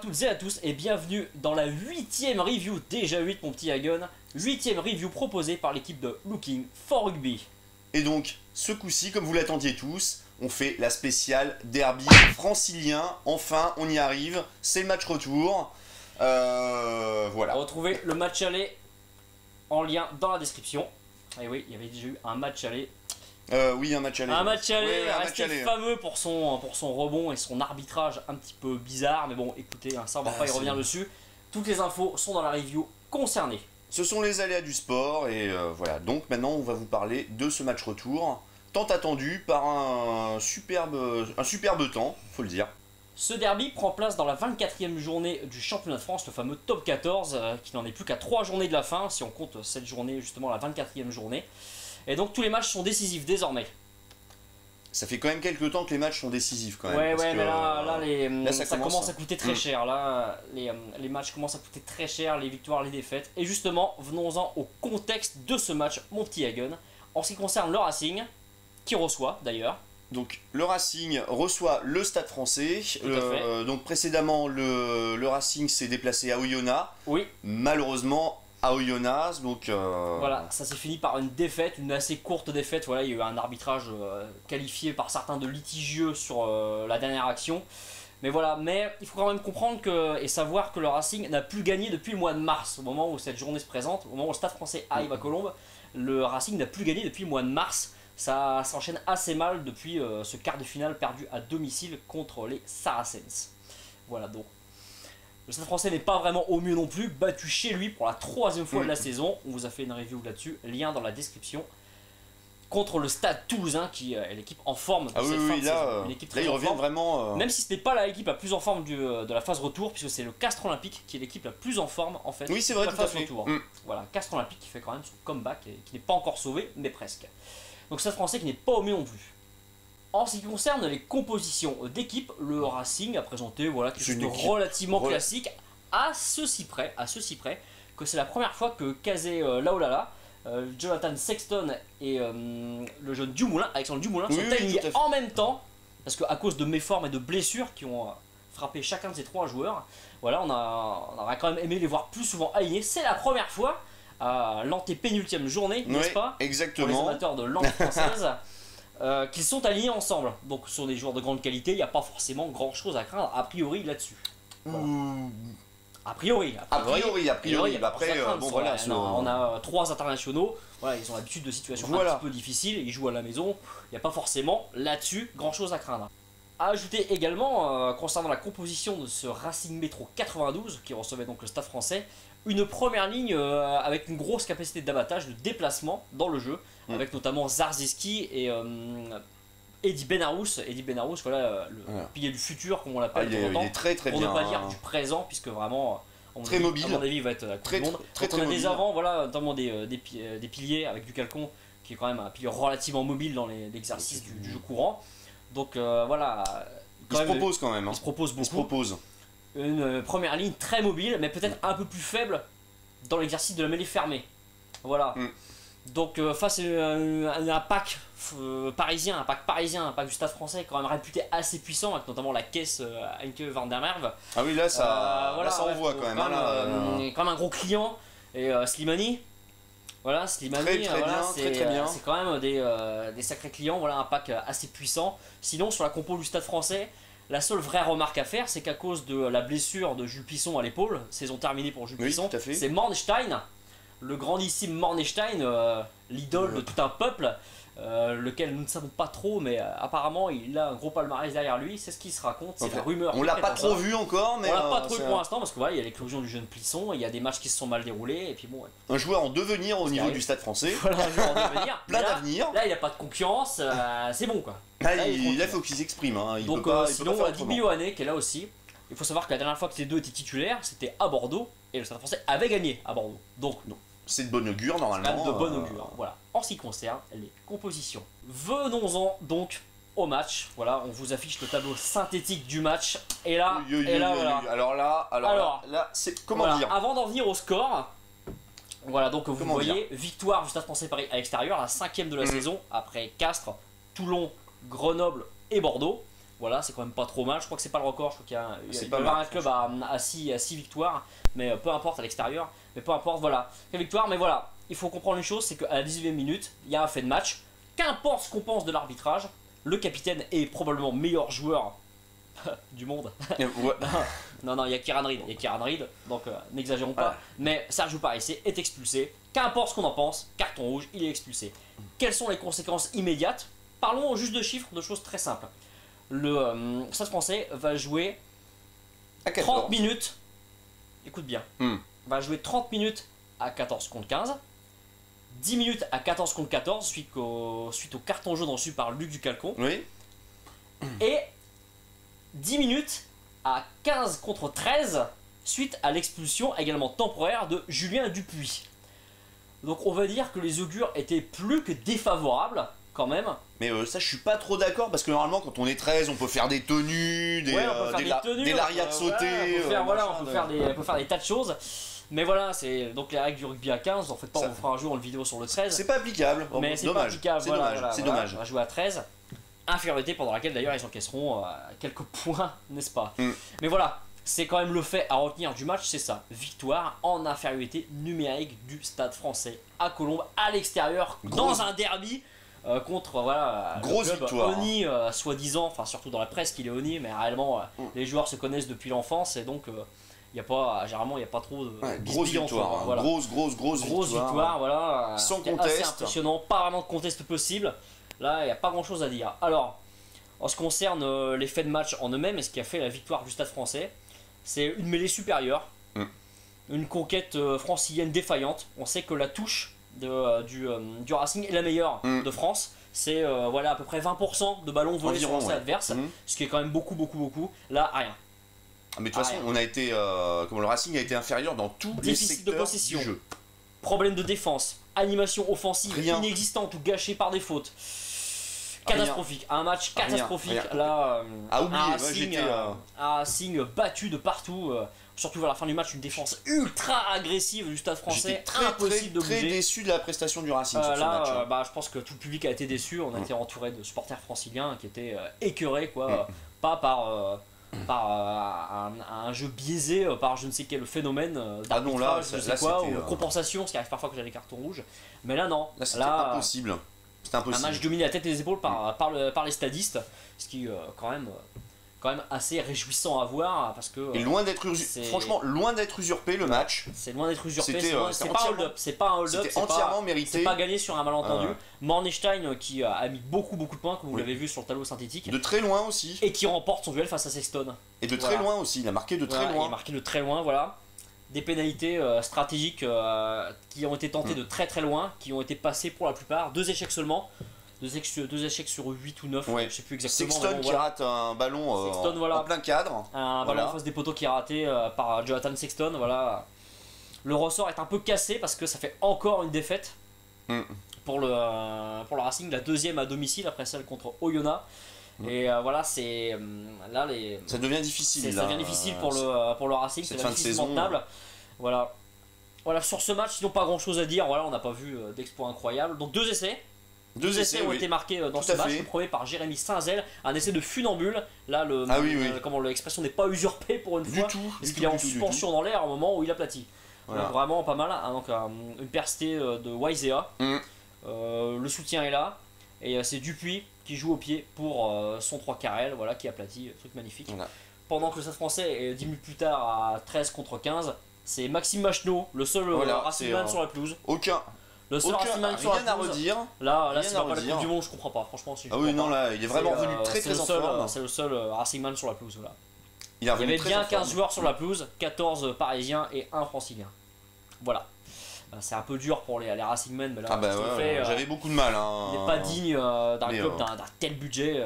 toutes et à tous et bienvenue dans la 8ème review, déjà 8 mon petit Hagen, 8ème review proposée par l'équipe de Looking for Rugby. Et donc, ce coup-ci, comme vous l'attendiez tous, on fait la spéciale derby francilien. Enfin, on y arrive, c'est le match retour. Voilà. Retrouvez le match aller en lien dans la description. Et oui, il y avait déjà eu un match aller. Oui, un match aller. Un match aller, oui, resté fameux pour son rebond et son arbitrage un petit peu bizarre. Mais bon, écoutez, ça on va pas y revenir dessus. Toutes les infos sont dans la review concernée. Ce sont les aléas du sport et voilà. Donc maintenant, on va vous parler de ce match retour, tant attendu par un superbe temps, faut le dire. Ce derby prend place dans la 24e journée du championnat de France, le fameux top 14, qui n'en est plus qu'à 3 journées de la fin, si on compte cette journée, justement la 24e journée. Et donc tous les matchs sont décisifs désormais. Ça fait quand même quelques temps que les matchs sont décisifs quand même. Ouais, mais là ça commence à coûter très cher. Là, les matchs commencent à coûter très cher, les victoires, les défaites. Et justement, venons-en au contexte de ce match, mon petit Hagen. En ce qui concerne le Racing, qui reçoit d'ailleurs. Donc le Racing reçoit le Stade Français. Donc précédemment, le Racing s'est déplacé à Oyonnax. Oui. Malheureusement, à Oyonnax, donc voilà, ça s'est fini par une défaite, une assez courte défaite. Voilà, il y a eu un arbitrage qualifié par certains de litigieux sur la dernière action. Mais voilà, mais il faut quand même comprendre et savoir que le Racing n'a plus gagné depuis le mois de mars, au moment où cette journée se présente, au moment où le Stade Français arrive à Colombes. Le Racing n'a plus gagné depuis le mois de mars. Ça s'enchaîne assez mal depuis ce quart de finale perdu à domicile contre les Saracens. Voilà, donc le Stade Français n'est pas vraiment au mieux non plus, battu chez lui pour la 3e fois de la saison. On vous a fait une review là-dessus, lien dans la description. Contre le Stade Toulousain qui est l'équipe en forme de cette fin de saison. Une équipe très en forme. Vraiment, même si ce n'est pas l'équipe la plus en forme de la phase retour, puisque c'est le Castres Olympique qui est l'équipe la plus en forme en fait. Oui, c'est vrai, de la phase tout à fait. retour. Voilà, Castres Olympique qui fait quand même son comeback et qui n'est pas encore sauvé, mais presque. Donc Stade Français qui n'est pas au mieux non plus. En ce qui concerne les compositions d'équipe, le Racing a présenté quelque chose de relativement classique, à ceci près que c'est la première fois que Kazé Laolala, Jonathan Sexton et le jeune Dumoulin, Alexandre Dumoulin, sont alignés en même temps, parce qu'à cause de méformes et de blessures qui ont frappé chacun de ces 3 joueurs, voilà, on aurait quand même aimé les voir plus souvent alignés. C'est la première fois à l'antépénultième journée, n'est-ce pas? Exactement. Pour les amateurs de langue française. Qu'ils sont alignés ensemble. Donc ce sont des joueurs de grande qualité, il n'y a pas forcément grand chose à craindre a priori là-dessus. Voilà. A priori. Après, bon voilà. On a 3 internationaux, voilà, ils ont l'habitude de situations un petit peu difficiles, ils jouent à la maison, il n'y a pas forcément là-dessus grand chose à craindre. À ajouter également, concernant la composition de ce Racing Métro 92, qui recevait donc le Stade Français, une première ligne avec une grosse capacité d'abattage, de déplacement dans le jeu, avec notamment Zarziski et Eddie Benarous. Eddie Benarous, voilà, le pilier du futur, comme on l'appelle. Il est très pour bien. Pour ne pas dire du présent, puisque vraiment, très mobile. À mon avis, il va être à Coupe du Monde. On a des avants, voilà, notamment des piliers avec du Calcon, qui est quand même un pilier relativement mobile dans l'exercice du jeu courant. Donc voilà. Il se propose quand même. Il se propose beaucoup. Il se propose. Une première ligne très mobile, mais peut-être un peu plus faible dans l'exercice de la mêlée fermée. Voilà. Donc face à un pack parisien, un pack du Stade Français quand même réputé assez puissant, avec notamment la caisse Heinke van der Merwe. Ah oui, là ça envoie quand même. Quand même un gros client. Et Slimani. Voilà, Slimani, très bien. C'est quand même des sacrés clients, voilà, un pack assez puissant. Sinon, sur la compo du Stade Français, la seule vraie remarque à faire, c'est qu'à cause de la blessure de Jules Pisson à l'épaule, saison terminée pour Jules Pisson, c'est Mornstein, le grandissime Mornstein, l'idole de tout un peuple, lequel nous ne savons pas trop, mais apparemment il a un gros palmarès derrière lui, c'est ce qui se raconte, c'est la rumeur. On l'a pas trop vu encore, mais on l'a pas trop vu pour l'instant, parce que voilà, il y a l'éclosion du jeune Plisson, il y a des matchs qui se sont mal déroulés, et puis bon. Un joueur en devenir au niveau du Stade Français. Voilà, un joueur en devenir. Plein d'avenir. Là, il n'y a pas de concurrence, c'est bon quoi. Là, il faut qu'il s'exprime. Donc sinon, on a Digby Yohanné qui est là aussi. Il faut savoir que la dernière fois que les deux étaient titulaires, c'était à Bordeaux, et le Stade Français avait gagné à Bordeaux. Donc c'est de bon augure normalement. De bon augure. Voilà. En ce qui concerne les compositions. Venons-en donc au match. Voilà, on vous affiche le tableau synthétique du match. Et là, voilà. Alors là, c'est comment dire. Avant d'en venir au score. Voilà, donc vous voyez, victoire du Stade Français Paris à l'extérieur, la 5e de la saison, après Castres, Toulon, Grenoble et Bordeaux. Voilà, c'est quand même pas trop mal. Je crois que c'est pas le record. Je crois qu'il y a, C'est il pas y a mal, un club à 6 victoires, mais peu importe à l'extérieur. Mais peu importe, voilà. Quelle victoire, mais voilà. Il faut comprendre une chose, c'est qu'à la 18e minute, il y a un fait de match. Qu'importe ce qu'on pense de l'arbitrage, le capitaine est probablement meilleur joueur du monde. Ouais. Non, il y a Kieran Reed, donc n'exagérons pas. Ouais. Mais Sergio Parisse est expulsé. Qu'importe ce qu'on en pense, carton rouge, il est expulsé. Quelles sont les conséquences immédiates? Parlons juste de chiffres, de choses très simples. Le Stade français va jouer À 14. 30 minutes, écoute bien, va jouer 30 minutes à 14 contre 15, 10 minutes à 14 contre 14 suite au carton jaune reçu par Luc Ducalcon, Oui. et 10 minutes à 15 contre 13 suite à l'expulsion également temporaire de Julien Dupuis. Donc on va dire que les augures étaient plus que défavorables quand même. Mais ça, je suis pas trop d'accord parce que normalement, quand on est 13, on peut faire des tenues, des, Ouais, on peut faire des tenues, des lariats de sauter. on peut faire des tas de choses. Mais voilà, c'est donc les règles du rugby à 15. En fait, pas, Ça- on fera un jour en vidéo sur le 13. C'est pas applicable. Mais c'est pas dommage. applicable. C'est Voilà, dommage. voilà, C'est voilà. dommage. On va jouer à 13. Infériorité pendant laquelle d'ailleurs ils encaisseront quelques points, n'est-ce pas? Mais voilà, c'est quand même le fait à retenir du match, c'est ça. Victoire en infériorité numérique du Stade français à Colombes, à l'extérieur, dans un derby. Contre voilà, Grosse le club victoire, Oni, soi-disant, enfin surtout dans la presse qu'il est Oni, mais réellement les joueurs se connaissent depuis l'enfance et donc généralement il n'y a pas trop de Ouais, bisbilles grosse entre eux, victoire. voilà. Grosse victoire, voilà. Sans C'était conteste. assez impressionnant, pas vraiment de conteste possible. Là, il n'y a pas grand chose à dire. Alors, en ce qui concerne les faits de match en eux-mêmes et ce qui a fait la victoire du Stade français, c'est une mêlée supérieure, une conquête francilienne défaillante. On sait que la touche du Racing est la meilleure de France. C'est voilà, à peu près 20% de ballons volés Environ, sur le adverse, ce qui est quand même beaucoup. Là, rien. Mais de toute façon, on a été, comme le Racing a été inférieur dans tous les Déficit de secteurs possession. du jeu. Problème de défense, animation offensive Rien. inexistante ou gâchée par des fautes. Catastrophique, un match catastrophique. Rien. Là, À oublier, un moi, Racing, j'étais, un Racing battu de partout. Surtout vers la fin du match, une défense ultra agressive du Stade français, J'étais impossible de très bouger. déçu de la prestation du Racing sur ce match. Je pense que tout le public a été déçu. On a été entouré de supporters franciliens qui étaient écœurés, quoi. Pas par un jeu biaisé, par je ne sais quel phénomène d'arbitrage, je sais quoi, ou compensation, parce qu'il arrive parfois que j'ai des cartons rouges. Mais là, non. Là, c'était impossible. C'était Un impossible. match dominé à tête et les épaules par les stadistes, ce qui quand même assez réjouissant à voir parce que Et loin d'être franchement loin d'être usurpé le match. c'est loin d'être usurpé, C'était, c'est pas un hold-up, c'est pas un hold-up, C'était entièrement mérité. c'est pas gagné sur un malentendu. Mornstein qui a mis beaucoup de points comme vous l'avez vu sur le tableau synthétique De très loin aussi. et qui remporte son duel face à Sexton. Et de très loin aussi, il a marqué de très Il a loin. marqué de très loin, voilà. Des pénalités stratégiques qui ont été tentées de très loin, qui ont été passées pour la plupart. 2 échecs seulement. 2 échecs sur 8 ou 9, Ouais. je sais plus exactement. Sexton qui rate un ballon Sexton, en plein cadre. Un ballon en face des poteaux qui est raté par Jonathan Sexton, voilà. Le ressort est un peu cassé parce que ça fait encore une défaite pour le Racing, la deuxième à domicile après celle contre Oyonnax. Et voilà, c'est là ça devient difficile. Ça devient difficile pour le Racing, c'est difficilement tenable. Voilà, sur ce match, sinon pas grand chose à dire. Voilà, on n'a pas vu d'exploit incroyable. Donc 2 essais. 2 essais ont été marqués dans ce match. Le premier par Jérémy Saint-Zel, un essai de funambule. Là, comment l'expression n'est pas usurpée pour une fois. Parce qu'il est en suspension dans l'air au moment où il aplatit. Voilà. Donc, vraiment pas mal. Donc une percée de Waisea. Le soutien est là. Et c'est Dupuis qui joue au pied pour son 3 carrel, voilà, qui aplatit. Truc magnifique. Voilà. Pendant que le Stade français est 10 minutes plus tard à 13 contre 15, c'est Maxime Machenaud, le seul Racingman sur la pelouse. Le seul Racingman sur la pelouse. Rien à redire. Là c'est pas la Coupe du Monde, je comprends pas. Franchement, si je oui, non, là, il est vraiment revenu très en forme. C'est le seul Racingman sur la pelouse. Voilà. Il y avait bien 15 joueurs sur la pelouse, 14 parisiens et 1 francilien. Voilà. C'est un peu dur pour les Racingmen, mais là, j'avais beaucoup de mal. Il n'est pas digne d'un club d'un tel budget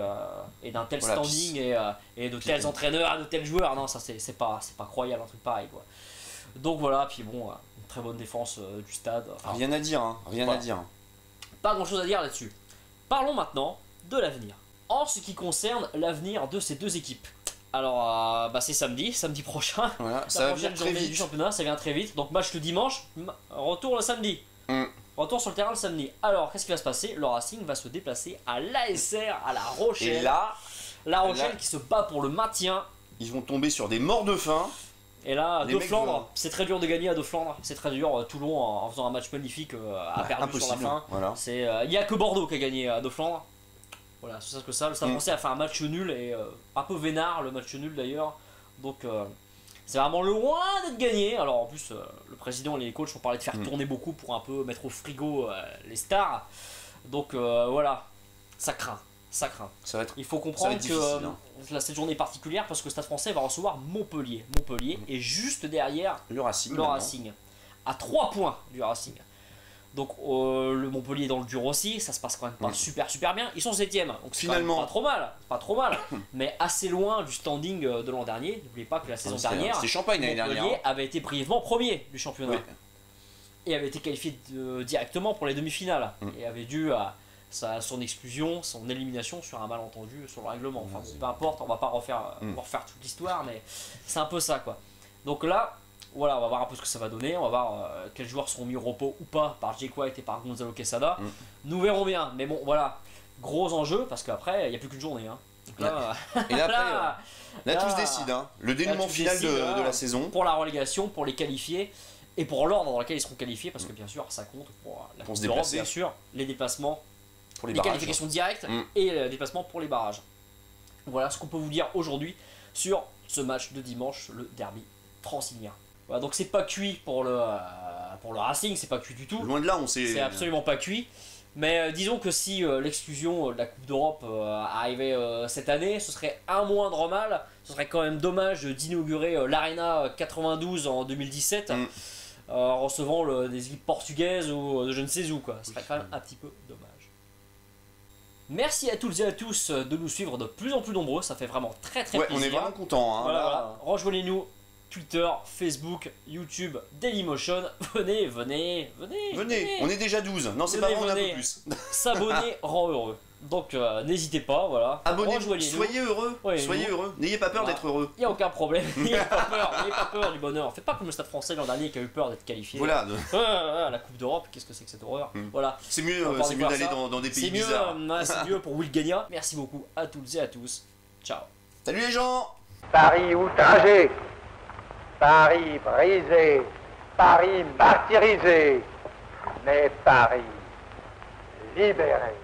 et d'un tel standing et de tels entraîneurs et de tels joueurs. Non, ça c'est pas croyable, un truc pareil, quoi. Donc voilà, puis bon, une très bonne défense du Stade. Rien à dire, à dire. Pas grand chose à dire là-dessus. Parlons maintenant de l'avenir. En ce qui concerne l'avenir de ces deux équipes. Alors, c'est samedi prochain. Voilà, ça va venir très vite. Du championnat, ça vient très vite. Donc match le dimanche, retour le samedi. Retour sur le terrain le samedi. Alors, qu'est-ce qui va se passer? Le Racing va se déplacer à l'ASR, à La Rochelle. Et là, La Rochelle qui se bat pour le maintien. Ils vont tomber sur des morts de faim. Et là, Les De mecs Flandre, c'est très dur de gagner à De Flandre. C'est très dur. Toulon, en faisant un match magnifique, a perdu impossible, sur la fin. voilà. Il n'y a que Bordeaux qui a gagné à De Flandre. Voilà, c'est ça que ça. Le Stade Français a fait un match nul et un peu vénard le match nul d'ailleurs. Donc c'est vraiment loin d'être gagné. Alors en plus, le président et les coachs ont parlé de faire tourner beaucoup pour un peu mettre au frigo les stars. Donc voilà, ça craint. Ça craint. Ça va être... Il faut comprendre que là, cette journée est particulière parce que le Stade Français va recevoir Montpellier. Montpellier est juste derrière le Racing. Le Racing. À 3 points du Racing. Donc le Montpellier est dans le dur aussi, ça se passe quand même pas super bien. Ils sont 7ème, donc c'est finalement pas trop mal, mais assez loin du standing de l'an dernier. N'oubliez pas que la saison dernière, c'était Champagne l'année dernière. Montpellier avait été brièvement premier du championnat. Oui. Et avait été qualifié directement pour les demi-finales. Et avait dû à son exclusion, son élimination sur un malentendu sur le règlement. Enfin, peu importe, on va pas refaire toute l'histoire, mais c'est un peu ça quoi. Donc là, voilà, on va voir un peu ce que ça va donner, on va voir quels joueurs seront mis au repos ou pas par Jake White et par Gonzalo Quesada. Nous verrons bien, mais bon voilà, gros enjeu parce qu'après il n'y a plus qu'une journée. Hein. Donc là, et là, après, là tout se décide, hein. Le dénouement final de la saison. Pour la relégation, pour les qualifiés et pour l'ordre dans lequel ils seront qualifiés parce que bien sûr ça compte pour la Coupe d'Europe, bien sûr, les déplacements, pour les qualifications directes et les déplacements pour les barrages. Voilà ce qu'on peut vous dire aujourd'hui sur ce match de dimanche, le derby francilien. Voilà, donc c'est pas cuit pour le Racing, c'est pas cuit du tout. Loin de là, on sait. C'est absolument pas cuit. Mais disons que si l'exclusion de la Coupe d'Europe arrivait cette année, ce serait un moindre mal. Ce serait quand même dommage d'inaugurer l'Arena 92 en 2017 en recevant des équipes portugaises ou de je ne sais où quoi. Ce serait quand même un petit peu dommage. Merci à toutes et à tous de nous suivre de plus en plus nombreux, ça fait vraiment très plaisir. On est vraiment contents. Hein, voilà. Rejoignez-nous. Twitter, Facebook, YouTube, Dailymotion, venez, on est déjà 12, non c'est pas vrai, on est un peu plus. S'abonner rend heureux, donc n'hésitez pas, voilà. Abonnez-vous, soyez heureux, n'ayez pas peur d'être heureux. Il n'y a aucun problème, n'ayez pas peur du bonheur. Faites pas comme le Stade Français l'an dernier qui a eu peur d'être qualifié. Voilà. La Coupe d'Europe, qu'est-ce que c'est que cette horreur. Voilà. C'est mieux d'aller dans des pays bizarres. C'est mieux pour Will Gagna. Merci beaucoup à toutes et à tous. Ciao. Salut les gens. Paris outragé, Paris brisé, Paris martyrisé, mais Paris libéré.